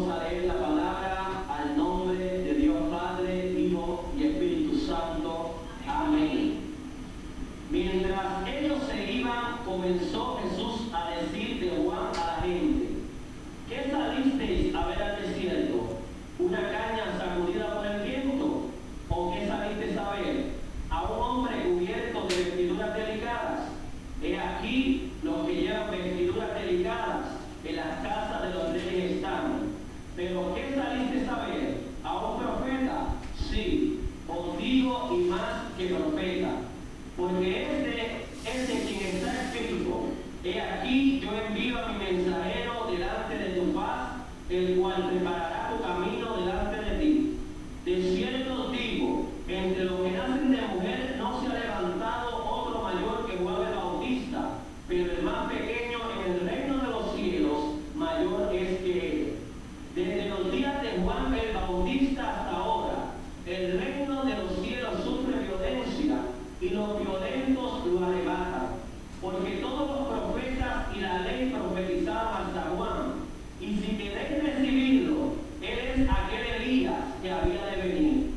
Vamos a leer la palabra al nombre de Dios Padre, Hijo y Espíritu Santo. Amén. Mientras ellos se iban, comenzó Jesús a decir de Juan a la gente: ¿qué salisteis a ver al desierto? ¿Una caña sacudida por el viento? ¿O qué salisteis a ver? ¿A un hombre cubierto de vestiduras delicadas? He aquí los que llevan vestiduras delicadas en las casas de los reyes están. ¿Pero qué saliste a ver? ¿A un profeta? Sí, os digo, y más que profeta. Porque este quien está escrito: he aquí yo envío a mi mensajero delante de tu paz, el cual preparará tu camino delante de ti. De cierto os digo, entre los que nacen de mujer no se ha levantado otro mayor que Juan el Bautista, pero el más pequeño en el reino de los cielos mayor es que él. Desde los días de Juan el Bautista hasta ahora, el reino de los cielos sufre violencia, y los violentos lo arrebatan. Porque todos los profetas y la ley profetizaron hasta Juan, y si queréis recibirlo, él es aquel Elías que había de venir.